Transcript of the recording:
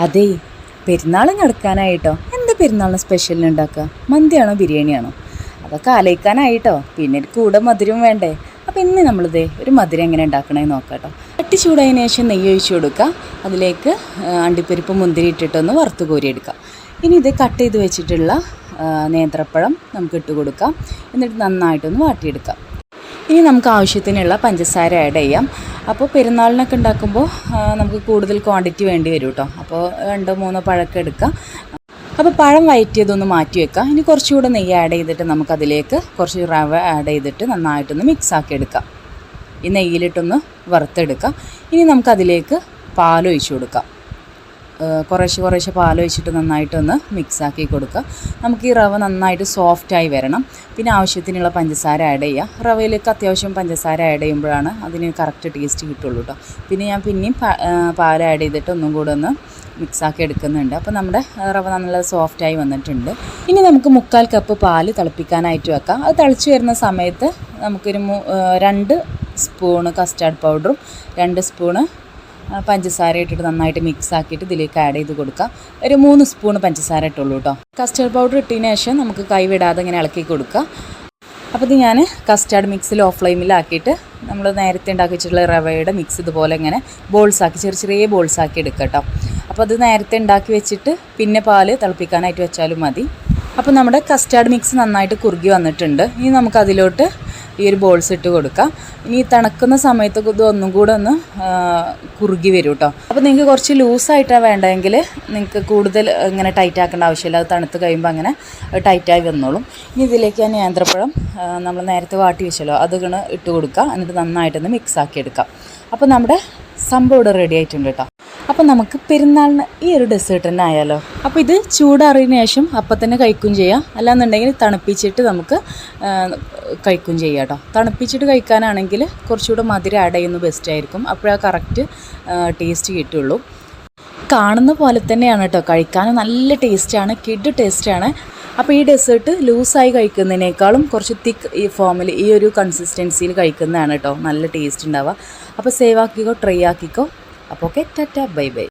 അതേ, പെരുന്നാൾ നടക്കാനായിട്ടോ. എന്താ പെരുന്നാളിന് സ്പെഷ്യലിന് ഉണ്ടാക്കുക? മന്തിയാണോ ബിരിയാണിയാണോ? അതൊക്കെ ആലോചിക്കാനായിട്ടോ. പിന്നെ കൂടെ മധുരം വേണ്ടേ? അപ്പോൾ ഇന്ന് നമ്മളിതേ ഒരു മധുരം എങ്ങനെ ഉണ്ടാക്കണമെന്ന് നോക്കാം കേട്ടോ. ചട്ടി ചൂടായതിനു ശേഷം നെയ്യ് ഒഴിച്ച് കൊടുക്കുക. അതിലേക്ക് അണ്ടിപ്പരിപ്പ് മുന്തിരി ഇട്ടിട്ടൊന്ന് വറുത്ത് കോരിയെടുക്കാം. ഇനി ഇത് കട്ട് ചെയ്ത് വെച്ചിട്ടുള്ള നേന്ത്രപ്പഴം നമുക്ക് ഇട്ട് കൊടുക്കാം. എന്നിട്ട് നന്നായിട്ടൊന്ന് വാട്ടിയെടുക്കാം. ഇനി നമുക്ക് ആവശ്യത്തിനുള്ള പഞ്ചസാര ആഡ് ചെയ്യാം. അപ്പോൾ പെരുന്നാളിനൊക്കെ ഉണ്ടാക്കുമ്പോൾ നമുക്ക് കൂടുതൽ ക്വാണ്ടിറ്റി വേണ്ടി വരും കേട്ടോ. അപ്പോൾ 2-3 പഴമൊക്കെ എടുക്കാം. അപ്പോൾ പഴം വയറ്റിയതൊന്ന് മാറ്റി വെക്കാം. ഇനി കുറച്ചുകൂടെ നെയ്യ് ആഡ് ചെയ്തിട്ട് നമുക്കതിലേക്ക് കുറച്ച് റവ ആഡ് ചെയ്തിട്ട് നന്നായിട്ടൊന്ന് മിക്സ് ആക്കി എടുക്കാം. ഈ നെയ്യിലിട്ടൊന്ന് വറുത്തെടുക്കാം. ഇനി നമുക്കതിലേക്ക് പാലൊഴിച്ച് കൊടുക്കാം. കുറേശ്ശെ പാലൊഴിച്ചിട്ട് നന്നായിട്ടൊന്ന് മിക്സാക്കി കൊടുക്കുക. നമുക്ക് ഈ റവ നന്നായിട്ട് സോഫ്റ്റായി വരണം. പിന്നെ ആവശ്യത്തിനുള്ള പഞ്ചസാര ആഡ് ചെയ്യുക. റവയിലേക്ക് അത്യാവശ്യം പഞ്ചസാര ആഡ് ചെയ്യുമ്പോഴാണ് അതിന് കറക്റ്റ് ടേസ്റ്റ് കിട്ടുള്ളൂ കേട്ടോ. പിന്നെ ഞാൻ പിന്നെയും പാൽ ആഡ് ചെയ്തിട്ട് ഒന്നും കൂടെ ഒന്ന് മിക്സാക്കി എടുക്കുന്നുണ്ട്. അപ്പോൾ നമ്മുടെ റവ നല്ല സോഫ്റ്റായി വന്നിട്ടുണ്ട്. ഇനി നമുക്ക് 1/4 കപ്പ് പാൽ തിളപ്പിക്കാനായിട്ട് വെക്കാം. അത് തിളച്ച് വരുന്ന സമയത്ത് നമുക്കൊരു 2 സ്പൂണ് കസ്റ്റാർഡ് പൗഡറും 2 സ്പൂണ് പഞ്ചസാര ഇട്ടിട്ട് നന്നായിട്ട് മിക്സ് ആക്കിയിട്ട് ഇതിലേക്ക് ആഡ് ചെയ്ത് കൊടുക്കുക. ഒരു 3 സ്പൂൺ പഞ്ചസാര ഇട്ടുള്ളൂ കേട്ടോ. കസ്റ്റാർഡ് പൗഡർ ഇട്ടതിന് ശേഷം നമുക്ക് കൈ വിടാതെ ഇങ്ങനെ ഇളക്കി കൊടുക്കുക. അപ്പോൾ ഇത് ഞാൻ കസ്റ്റാർഡ് മിക്സ് ലോ ഫ്ലെയിമിലാക്കിയിട്ട് നമ്മൾ നേരത്തെ ഉണ്ടാക്കി വെച്ചിട്ടുള്ള റവയുടെ മിക്സ് ഇതുപോലെ ഇങ്ങനെ ബോൾസാക്കി ചെറിയ ബോൾസാക്കി എടുക്കുക കേട്ടോ. അപ്പോൾ അത് നേരത്തെ ഉണ്ടാക്കി വെച്ചിട്ട് പിന്നെ പാല് തിളപ്പിക്കാനായിട്ട് വെച്ചാലും മതി. അപ്പോൾ നമ്മുടെ കസ്റ്റാർഡ് മിക്സ് നന്നായിട്ട് കുറുകി വന്നിട്ടുണ്ട്. ഇനി നമുക്കതിലോട്ട് ഈ ഒരു ബോൾസ് ഇട്ട് കൊടുക്കാം. ഇനി തണുക്കുന്ന സമയത്തൊക്കെ ഇത് ഒന്നും കൂടെ ഒന്ന് കുറുകി വരും കേട്ടോ. അപ്പോൾ നിങ്ങൾക്ക് കുറച്ച് ലൂസായിട്ടാണ് വേണ്ടതെങ്കിൽ നിങ്ങൾക്ക് കൂടുതൽ ഇങ്ങനെ ടൈറ്റ് ആക്കേണ്ട ആവശ്യമില്ല. അത് തണുത്ത് കഴിയുമ്പോൾ അങ്ങനെ ടൈറ്റായി വന്നോളും. ഇനി ഇതിലേക്ക് ഞാൻ നേന്ത്രപ്പഴം നമ്മൾ നേരത്തെ വാട്ടി വെച്ചല്ലോ അതിങ്ങനെ ഇട്ട് കൊടുക്കുക. എന്നിട്ട് നന്നായിട്ടൊന്ന് മിക്സ് ആക്കി എടുക്കാം. അപ്പോൾ നമ്മുടെ സംഭവം ഇവിടെ റെഡി ആയിട്ടുണ്ട് കേട്ടോ. അപ്പോൾ നമുക്ക് പെരുന്നാളിന് ഈ ഒരു ഡെസേർട്ട് തന്നെ ആയാലോ. അപ്പോൾ ഇത് ചൂടാറിയതിന് ശേഷം അപ്പം തന്നെ കഴിക്കുകയും ചെയ്യാം. അല്ലാന്നുണ്ടെങ്കിൽ തണുപ്പിച്ചിട്ട് നമുക്ക് കഴിക്കുകയും ചെയ്യാം കേട്ടോ. തണുപ്പിച്ചിട്ട് കഴിക്കാനാണെങ്കിൽ കുറച്ചുകൂടെ മധുരം ആഡ് ചെയ്യുന്നത് ബെസ്റ്റ് ആയിരിക്കും. അപ്പോഴാ കറക്റ്റ് ടേസ്റ്റ് കിട്ടുള്ളൂ. കാണുന്ന പോലെ തന്നെയാണ് കേട്ടോ. കഴിക്കാൻ നല്ല ടേസ്റ്റാണ്, കിഡ് ടേസ്റ്റാണ്. അപ്പോൾ ഈ ഡെസേർട്ട് ലൂസായി കഴിക്കുന്നതിനേക്കാളും കുറച്ച് തിക്ക് ഈ ഫോമിൽ ഈ ഒരു കൺസിസ്റ്റൻസിയിൽ കഴിക്കുന്നതാണ് കേട്ടോ നല്ല ടേസ്റ്റ് ഉണ്ടാവുക. അപ്പോൾ സേവ് ആക്കിക്കോ, ട്രൈ ആക്കിക്കോ. അപ്പോൾ ഓക്കെ, ടാറ്റ, ബൈ ബൈ.